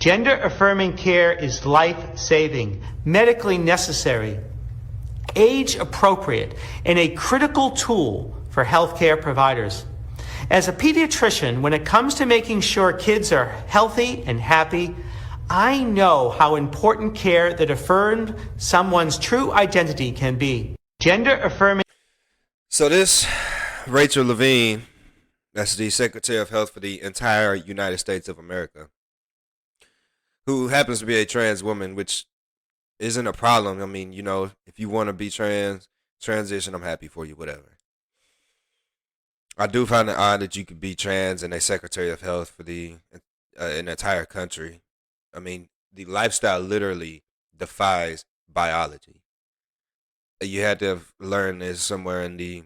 Gender-affirming care is life-saving, medically necessary, age-appropriate, and a critical tool for healthcare providers. As a pediatrician, when it comes to making sure kids are healthy and happy, I know how important care that affirms someone's true identity can be. Gender-affirming. So this Rachel Levine, that's the Secretary of Health for the entire United States of America, who happens to be a trans woman, which isn't a problem. I mean, if you want to be transition, I'm happy for you, whatever. I do find it odd that you could be trans and a Secretary of Health for an entire country. I mean, the lifestyle literally defies biology. You had to have learned this somewhere in the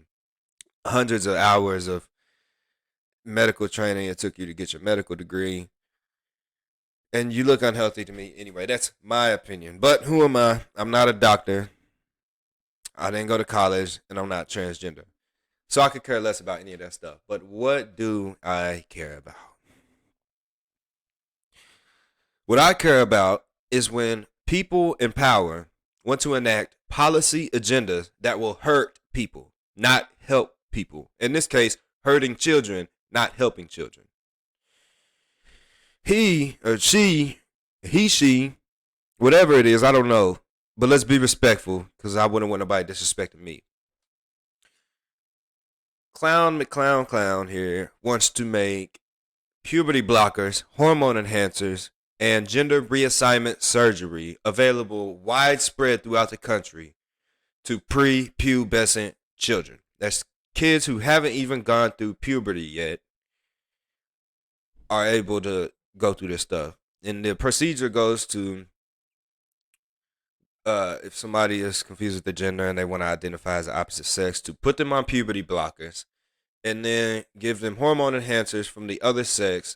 hundreds of hours of medical training it took you to get your medical degree. And you look unhealthy to me. Anyway, that's my opinion. But who am I? I'm not a doctor. I didn't go to college, and I'm not transgender. So I could care less about any of that stuff. But what do I care about? What I care about is when people in power want to enact policy agendas that will hurt people, not help people. In this case, hurting children, not helping children. He or she, whatever it is, I don't know. But let's be respectful, because I wouldn't want nobody disrespecting me. Clown McClown here wants to make puberty blockers, hormone enhancers, and gender reassignment surgery available widespread throughout the country to prepubescent children. That's kids who haven't even gone through puberty yet are able to go through this stuff. And the procedure goes to, if somebody is confused with the gender and they want to identify as the opposite sex, to put them on puberty blockers and then give them hormone enhancers from the other sex,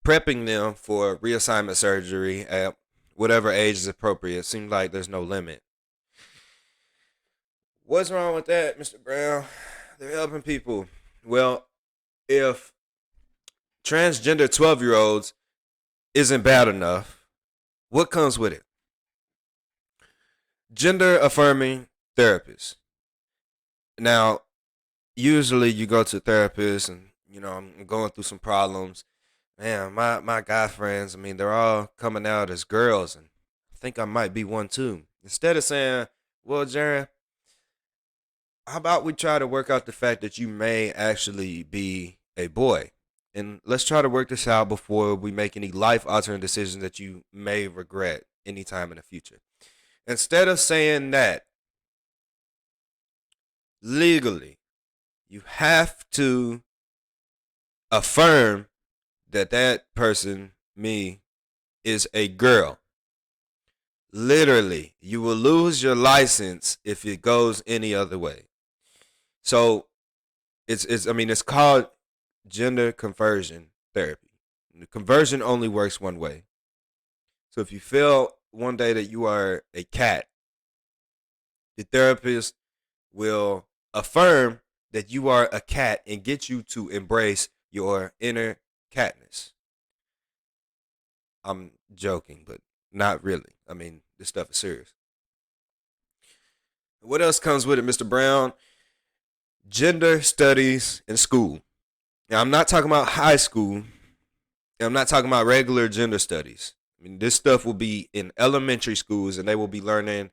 prepping them for reassignment surgery at whatever age is appropriate. It seems like there's no limit. What's wrong with that, Mr. Brown? They're helping people. Well, if transgender 12-year-olds isn't bad enough, what comes with it? Gender affirming therapists. Now, usually you go to therapists and, I'm going through some problems. Man, my guy friends, they're all coming out as girls, and I think I might be one too. Instead of saying, well, Jaron, how about we try to work out the fact that you may actually be a boy? And let's try to work this out before we make any life-altering decisions that you may regret anytime in the future. Instead of saying that, legally, you have to affirm that person, me, is a girl. Literally, you will lose your license if it goes any other way. So, it's called gender conversion therapy. The conversion only works one way. So if you feel one day that you are a cat, the therapist will affirm that you are a cat and get you to embrace your inner catness. I'm joking, but not really. This stuff is serious. What else comes with it, Mr. Brown? Gender studies in school. Now, I'm not talking about high school. I'm not talking about regular gender studies. This stuff will be in elementary schools, and they will be learning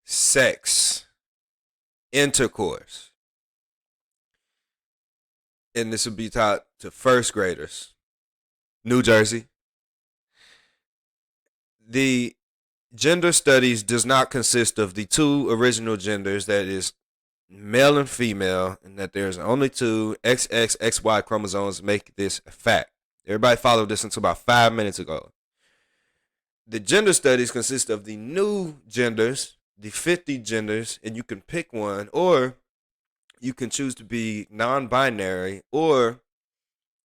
sex, intercourse. And this will be taught to first graders. New Jersey. The gender studies does not consist of the two original genders, that is male and female, and that there's only two XX, XY chromosomes make this a fact. Everybody followed this until about 5 minutes ago. The gender studies consist of the new genders, the 50 genders, and you can pick one, or you can choose to be non-binary, or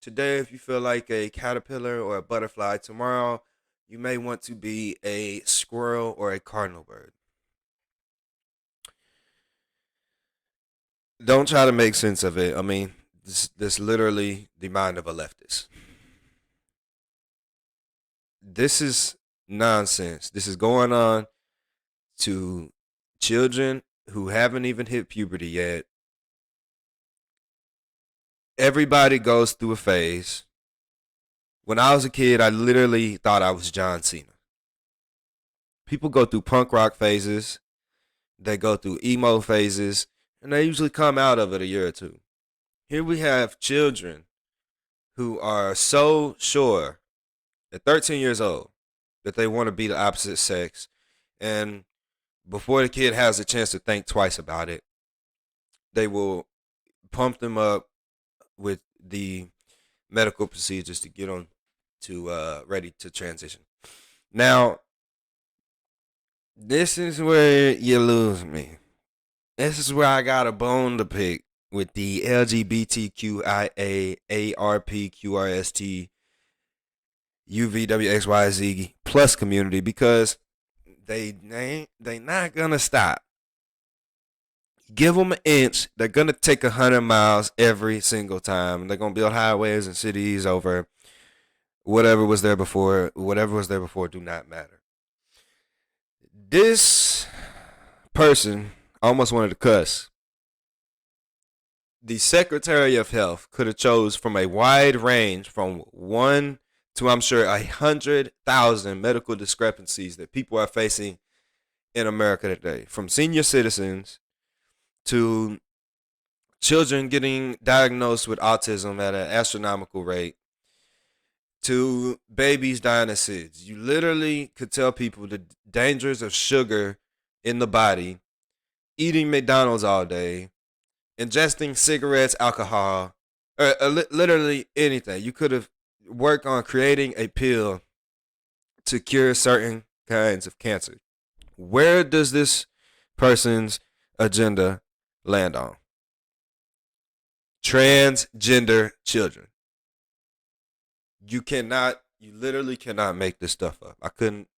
today if you feel like a caterpillar or a butterfly, tomorrow you may want to be a squirrel or a cardinal bird. Don't try to make sense of it. This literally the mind of a leftist. this is nonsense. This is going on to children who haven't even hit puberty yet. Everybody goes through a phase. When I was a kid, I literally thought I was John Cena. People go through punk rock phases, they go through emo phases, and they usually come out of it a year or two. Here we have children who are so sure at 13 years old that they want to be the opposite sex, and before the kid has a chance to think twice about it, they will pump them up with the medical procedures to get them to ready to transition. Now, this is where you lose me. This is where I got a bone to pick with the LGBTQIA, ARPQRST, UVWXYZ plus community, because they not gonna stop. Give them an inch, they're gonna take 100 miles every single time. They're gonna build highways and cities over whatever was there before. Whatever was there before do not matter. This person almost wanted to cuss. The Secretary of Health could have chose from a wide range from 1 to, I'm sure, 100,000 medical discrepancies that people are facing in America today, from senior citizens to children getting diagnosed with autism at an astronomical rate, to babies dying of SIDS. You literally could tell people the dangers of sugar in the body, eating McDonald's all day, ingesting cigarettes, alcohol, or literally anything. You could have worked on creating a pill to cure certain kinds of cancer. Where does this person's agenda land on? Transgender children. You literally cannot make this stuff up. I couldn't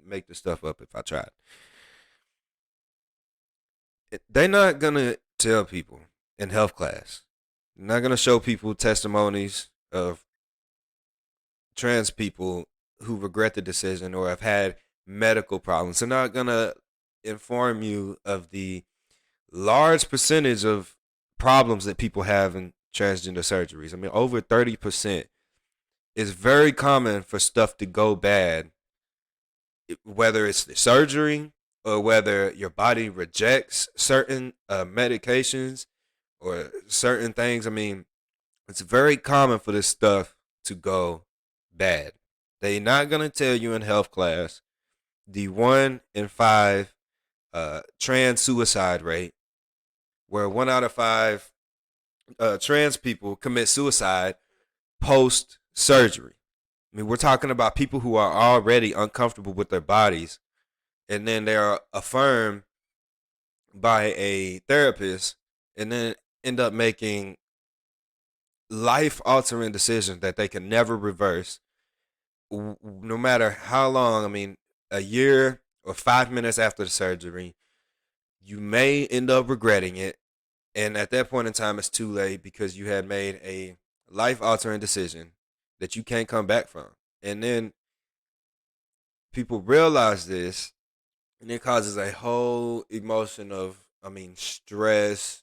make this stuff up if I tried. They're not gonna tell people in health class. They're not gonna show people testimonies of trans people who regret the decision or have had medical problems. They're not gonna inform you of the large percentage of problems that people have in transgender surgeries. I mean, over 30%. It's very common for stuff to go bad, whether it's the surgery or whether your body rejects certain medications or certain things. I mean, it's very common for this stuff to go bad. They're not going to tell you in health class the 1 in 5 trans suicide rate, where 1 out of 5 trans people commit suicide post surgery. I mean, we're talking about people who are already uncomfortable with their bodies, and then they are affirmed by a therapist, and then end up making life altering decisions that they can never reverse, no matter how long. I mean, a year or 5 minutes after the surgery, you may end up regretting it. And at that point in time, it's too late because you had made a life altering decision that you can't come back from. And then people realize this, and it causes a whole emotion of, stress,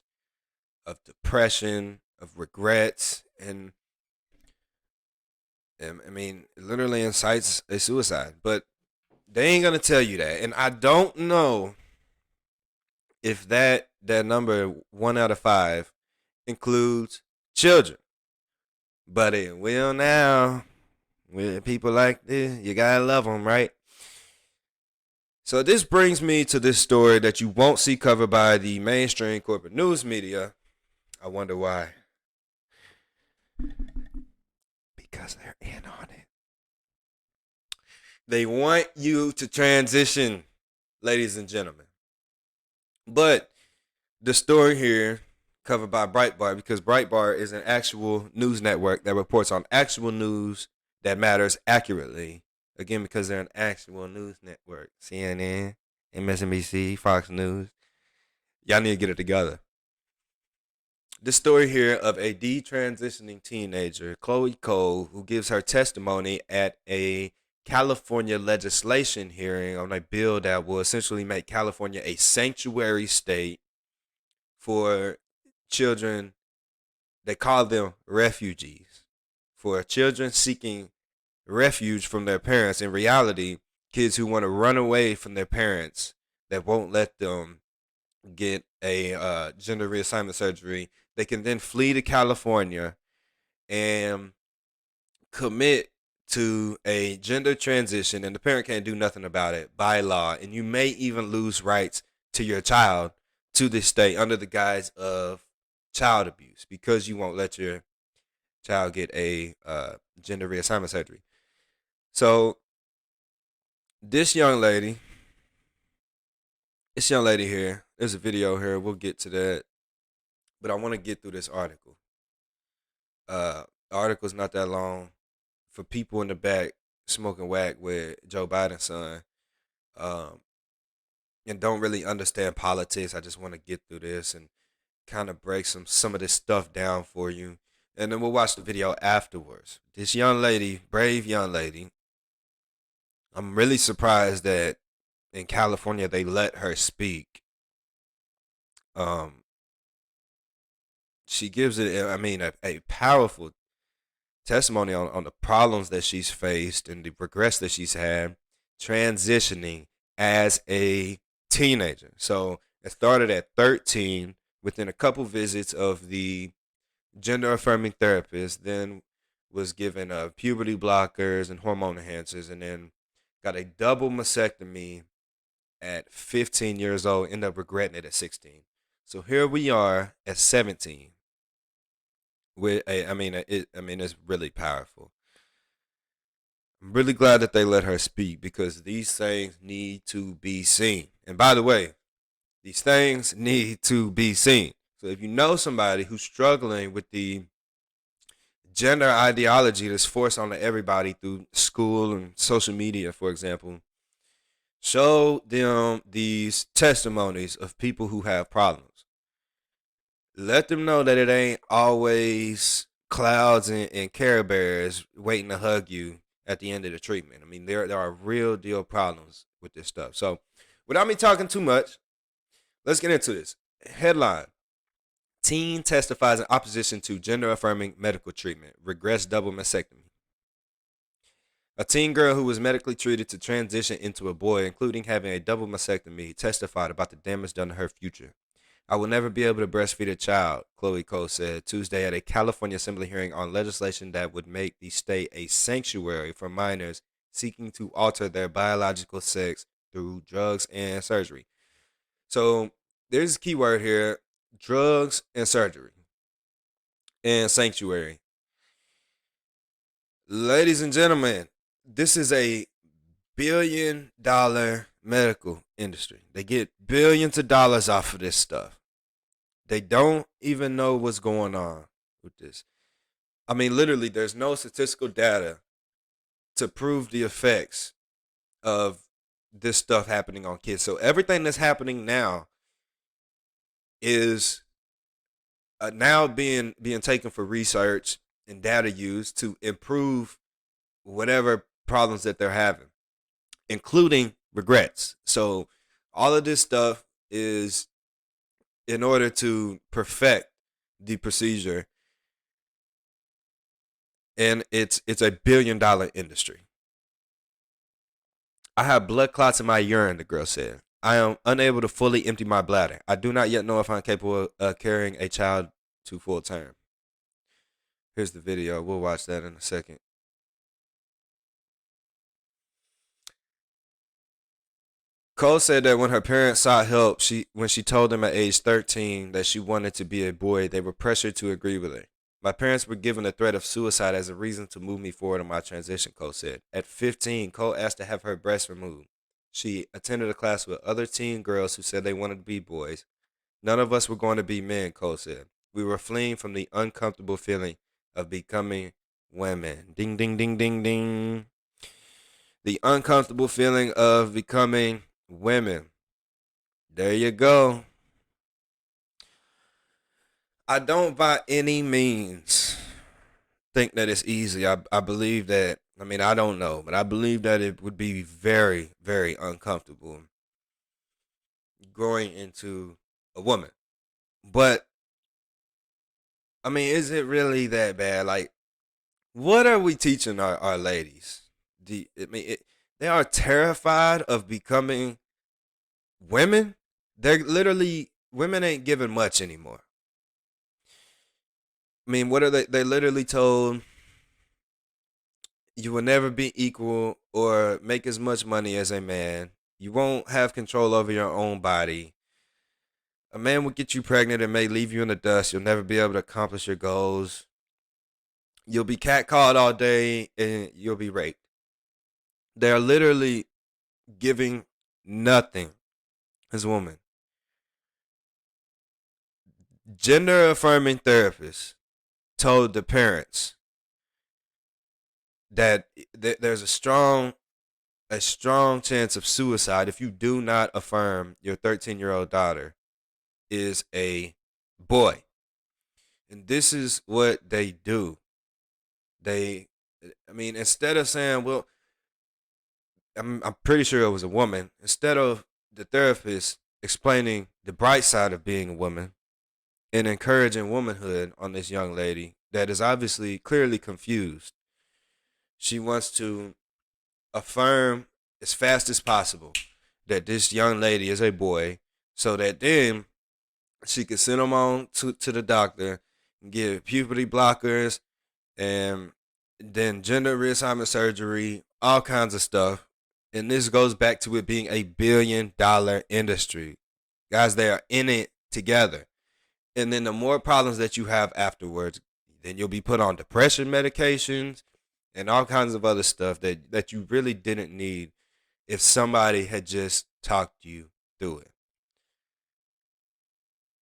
of depression, of regrets, and it literally incites a suicide. But they ain't gonna tell you that, and I don't know if that number 1 out of 5 includes children, but it will now. With people like this, you gotta love them, right? So this brings me to this story that you won't see covered by the mainstream corporate news media. I wonder why. Because they're in on it. They want you to transition, ladies and gentlemen. But the story here covered by Breitbart, because Breitbart is an actual news network that reports on actual news that matters accurately. Again, because they're an actual news network. CNN, MSNBC, Fox News. Y'all need to get it together. This story here of a detransitioning teenager, Chloe Cole, who gives her testimony at a California legislation hearing on a bill that will essentially make California a sanctuary state for children. They call them refugees, for children seeking refuge from their parents. In reality, kids who want to run away from their parents that won't let them get a gender reassignment surgery. They can then flee to California and commit to a gender transition, and the parent can't do nothing about it by law. And you may even lose rights to your child to this state under the guise of child abuse because you won't let your child get a gender reassignment surgery. So this young lady here, there's a video here. We'll get to that, but I want to get through this article. The article's not that long. For people in the back smoking whack with Joe Biden's son, um, and don't really understand politics, I just want to get through this and kind of break some of this stuff down for you, and then we'll watch the video afterwards. This young lady, brave young lady, I'm really surprised that in California they let her speak. Um, she gives it, I mean, a powerful testimony on the problems that she's faced and the regrets that she's had transitioning as a teenager. So it started at 13 within a couple visits of the gender affirming therapist, then was given puberty blockers and hormone enhancers, and then got a double mastectomy at 15 years old, ended up regretting it at 16. So here we are at 17 with it's really powerful. I'm really glad that they let her speak because these things need to be seen. And by the way, these things need to be seen. So if you know somebody who's struggling with the gender ideology that's forced onto everybody through school and social media, for example, show them these testimonies of people who have problems. Let them know that it ain't always clouds and Care Bears waiting to hug you at the end of the treatment. I mean, there are real deal problems with this stuff. So, without me talking too much, let's get into this. Headline: Teen testifies in opposition to gender affirming medical treatment, regrets double mastectomy. A teen girl who was medically treated to transition into a boy, including having a double mastectomy, testified about the damage done to her future. I will never be able to breastfeed a child, Chloe Cole said Tuesday at a California Assembly hearing on legislation that would make the state a sanctuary for minors seeking to alter their biological sex through drugs and surgery. So there's a key word here: drugs and surgery and sanctuary. Ladies and gentlemen, this is a $1 billion medical industry. They get billions of dollars off of this stuff. They don't even know what's going on with this. I mean, literally, there's no statistical data to prove the effects of this stuff happening on kids. So everything that's happening now is now being taken for research and data use to improve whatever problems that they're having, including regrets. So all of this stuff is in order to perfect the procedure, and it's a $1 billion industry. I have blood clots in my urine, the girl said. I am unable to fully empty my bladder. I do not yet know if I'm capable of carrying a child to full term. Here's the video. We'll watch that in a second. Cole said that when her parents sought help, when she told them at age 13 that she wanted to be a boy, they were pressured to agree with her. My parents were given the threat of suicide as a reason to move me forward in my transition, Cole said. At 15, Cole asked to have her breasts removed. She attended a class with other teen girls who said they wanted to be boys. None of us were going to be men, Cole said. We were fleeing from the uncomfortable feeling of becoming women. Ding, ding, ding, ding, ding. The uncomfortable feeling of becoming women. There you go. I don't by any means think that it's easy. I believe that I mean, I don't know, but I believe that it would be very, very uncomfortable growing into a woman. But I mean, is it really that bad? Like, what are we teaching our ladies? I mean, they are terrified of becoming women. They're literally women ain't given much anymore. I mean, what are they? They literally told you will never be equal or make as much money as a man. You won't have control over your own body. A man will get you pregnant and may leave you in the dust. You'll never be able to accomplish your goals. You'll be catcalled all day and you'll be raped. They're literally giving nothing as a woman. Gender affirming therapists told the parents that there's a strong chance of suicide if you do not affirm your 13-year-old daughter is a boy. And this is what they do. They I mean, instead of saying, well, I'm pretty sure it was a woman, instead of the therapist explaining the bright side of being a woman and encouraging womanhood on this young lady that is obviously clearly confused, she wants to affirm as fast as possible that this young lady is a boy so that then she could send him on to the doctor and get puberty blockers and then gender reassignment surgery, all kinds of stuff. And this goes back to it being $1 billion industry. Guys, they are in it together. And then the more problems that you have afterwards, then you'll be put on depression medications and all kinds of other stuff that you really didn't need if somebody had just talked you through it.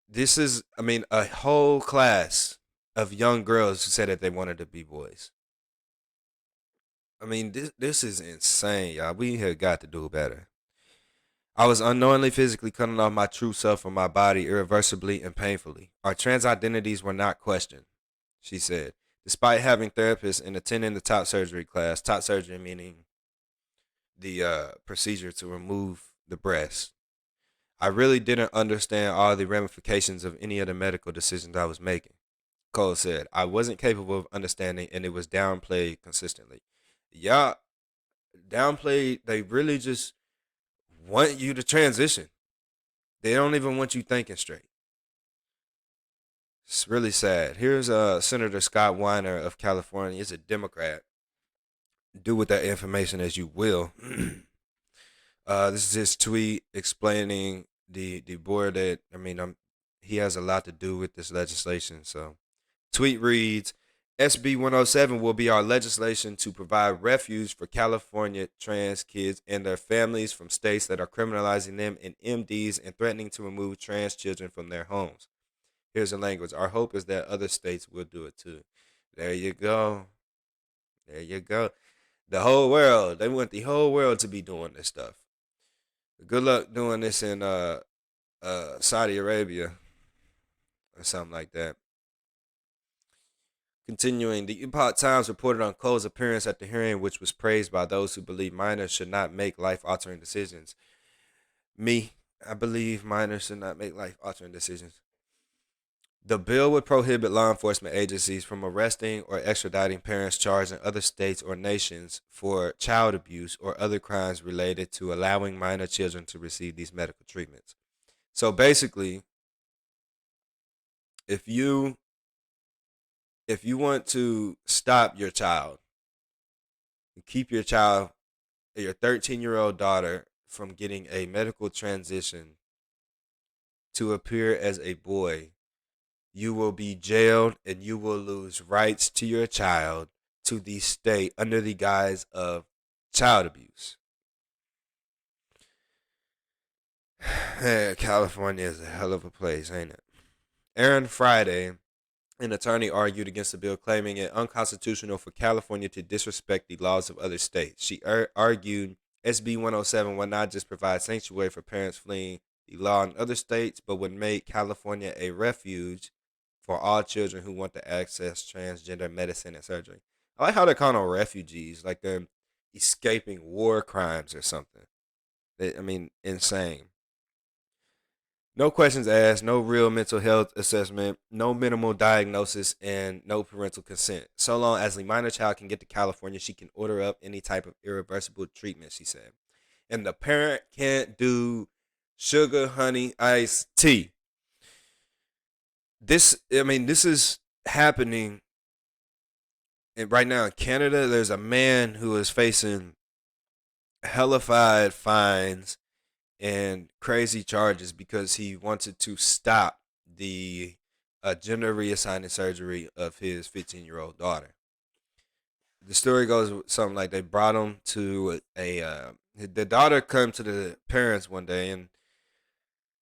This is, I mean, a whole class of young girls who said that they wanted to be boys. I mean, this is insane, y'all. We have got to do better. I was unknowingly physically cutting off my true self from my body irreversibly and painfully. Our trans identities were not questioned, she said. Despite having therapists and attending the top surgery class, top surgery meaning the procedure to remove the breast, I really didn't understand all the ramifications of any of the medical decisions I was making. Cole said, I wasn't capable of understanding and it was downplayed consistently. Yeah, downplayed, they really just want you to transition. They don't even want you thinking straight. It's really sad. Here's Senator Scott Weiner of California. He's a Democrat. Do with that information as you will. This is his tweet explaining the board that he has a lot to do with this legislation. So, tweet reads: SB 107 will be our legislation to provide refuge for California trans kids and their families from states that are criminalizing them in MDs and threatening to remove trans children from their homes. Here's the language. Our hope is that other states will do it too. There you go. There you go. The whole world. They want the whole world to be doing this stuff. Good luck doing this in Saudi Arabia or something like that. Continuing, the Epoch Times reported on Cole's appearance at the hearing, which was praised by those who believe minors should not make life-altering decisions. I believe minors should not make life-altering decisions. The bill would prohibit law enforcement agencies from arresting or extraditing parents charged in other states or nations for child abuse or other crimes related to allowing minor children to receive these medical treatments. So basically, if you want to stop your child, keep your 13-year-old daughter from getting a medical transition to appear as a boy, you will be jailed and you will lose rights to your child to the state under the guise of child abuse. California is a hell of a place, ain't it? Aaron Friday, an attorney, argued against the bill, claiming it unconstitutional for California to disrespect the laws of other states. She argued SB 107 would not just provide sanctuary for parents fleeing the law in other states, but would make California a refuge for all children who want to access transgender medicine and surgery. I like how they're calling them refugees, like they're escaping war crimes or something. I mean, insane. No questions asked, no real mental health assessment, no minimal diagnosis, and no parental consent. So long as the minor child can get to California, she can order up any type of irreversible treatment, she said. And the parent can't do sugar, honey, iced tea. This is happening right now in Canada. There's a man who is facing hellified fines and crazy charges because he wanted to stop the gender reassigning surgery of his 15-year-old daughter. The story goes something like they brought him to the daughter come to the parents one day and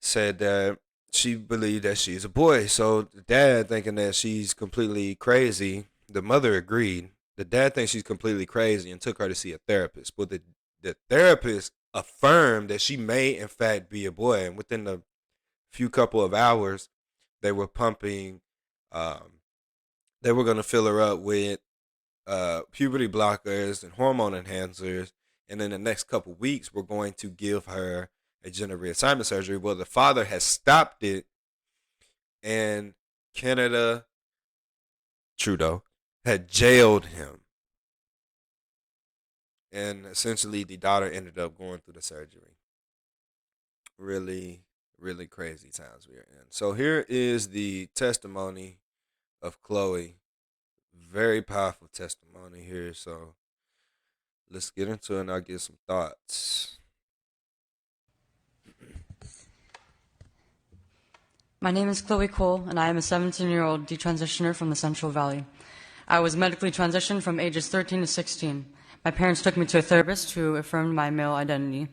said that she believed that she's a boy. So the dad, thinking that she's completely crazy, the mother agreed. The dad thinks she's completely crazy and took her to see a therapist. But the therapist affirmed that she may in fact be a boy, and within a few couple of hours, they were pumping. Um, they were going to fill her up with puberty blockers and hormone enhancers, and in the next couple weeks, we're going to give her a gender reassignment surgery. Well, the father has stopped it, and Canada Trudeau had jailed him, and essentially the daughter ended up going through the surgery. Really, really crazy times we are in. So here is the testimony of Chloe. Very powerful testimony here. So let's get into it and I'll give some thoughts. My name is Chloe Cole, and I am a 17-year-old detransitioner from the Central Valley. I was medically transitioned from ages 13 to 16. My parents took me to a therapist who affirmed my male identity,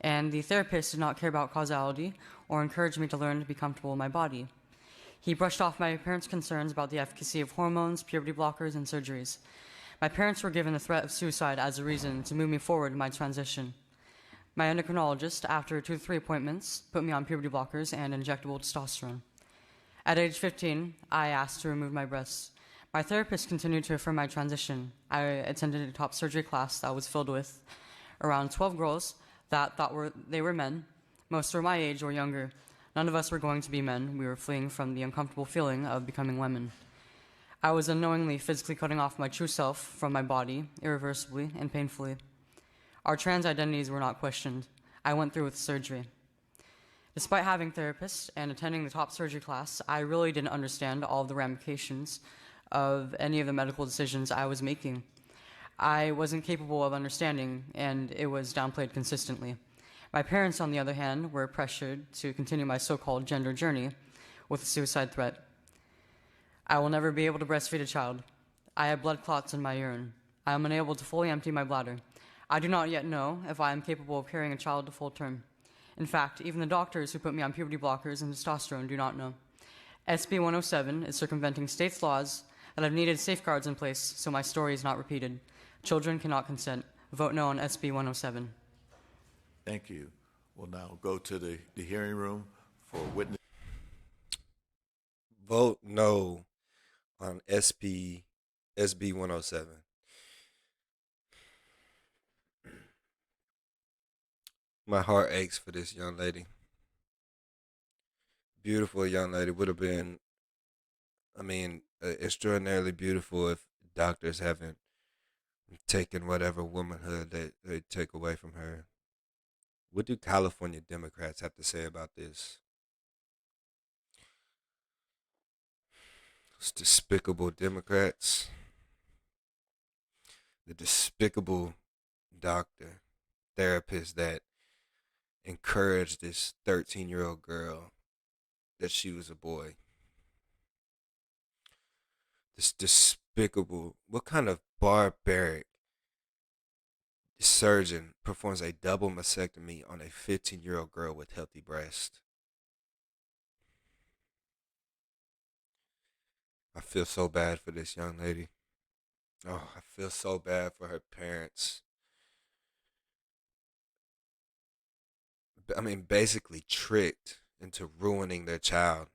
and the therapist did not care about causality or encourage me to learn to be comfortable in my body. He brushed off my parents' concerns about the efficacy of hormones, puberty blockers, and surgeries. My parents were given the threat of suicide as a reason to move me forward in my transition. My endocrinologist, after 2 to 3 appointments, put me on puberty blockers and injectable testosterone. At age 15, I asked to remove my breasts. My therapist continued to affirm my transition. I attended a top surgery class that was filled with around 12 girls that thought they were men. Most were my age or younger. None of us were going to be men. We were fleeing from the uncomfortable feeling of becoming women. I was unknowingly physically cutting off my true self from my body, irreversibly and painfully. Our trans identities were not questioned. I went through with surgery. Despite having therapists and attending the top surgery class, I really didn't understand all of the ramifications of any of the medical decisions I was making. I wasn't capable of understanding, and it was downplayed consistently. My parents, on the other hand, were pressured to continue my so-called gender journey with a suicide threat. I will never be able to breastfeed a child. I have blood clots in my urine. I am unable to fully empty my bladder. I do not yet know if I am capable of carrying a child to full term. In fact, even the doctors who put me on puberty blockers and testosterone do not know. SB 107 is circumventing states' laws that have needed safeguards in place so my story is not repeated. Children cannot consent. Vote no on SB 107. Thank you. We'll now go to the hearing room for witness. Vote no on SB 107. My heart aches for this young lady. Beautiful young lady. Would have been, extraordinarily beautiful if doctors haven't taken whatever womanhood they take away from her. What do California Democrats have to say about this? Those despicable Democrats. The despicable doctor, therapist that encouraged this 13-year-old girl that she was a boy. This despicable, what kind of barbaric surgeon performs a double mastectomy on a 15-year-old girl with healthy breasts? I feel so bad for this young lady. Oh, I feel so bad for her parents. Basically tricked into ruining their child,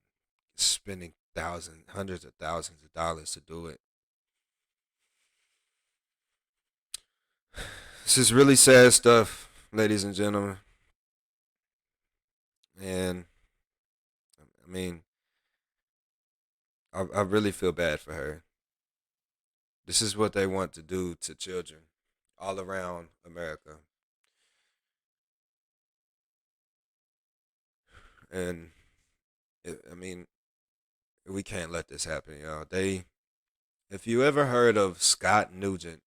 spending thousands, hundreds of thousands of dollars to do it. This is really sad stuff, ladies and gentlemen. And I mean, I really feel bad for her. This is what they want to do to children all around America. And I mean, we can't let this happen, y'all. If you ever heard of Scott Nugent,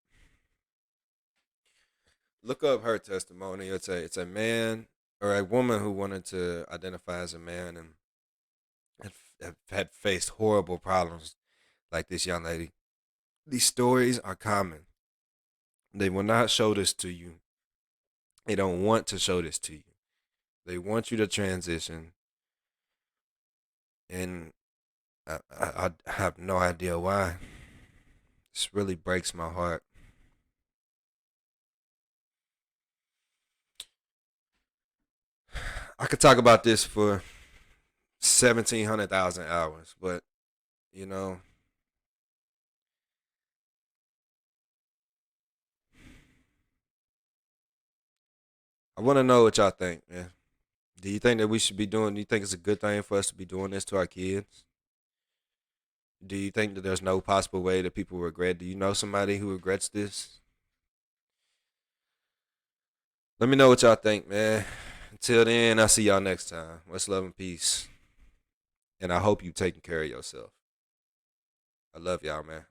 look up her testimony. It's a man or a woman who wanted to identify as a man and had faced horrible problems like this young lady. These stories are common. They will not show this to you. They don't want to show this to you. They want you to transition, and I have no idea why. This really breaks my heart. I could talk about this for 1,700,000 hours, but you know, I want to know what y'all think, man. Do you think that we should be doing? Do you think it's a good thing for us to be doing this to our kids? Do you think that there's no possible way that people regret? Do you know somebody who regrets this? Let me know what y'all think, man. Until then, I'll see y'all next time. Much love and peace. And I hope you taking care of yourself. I love y'all, man.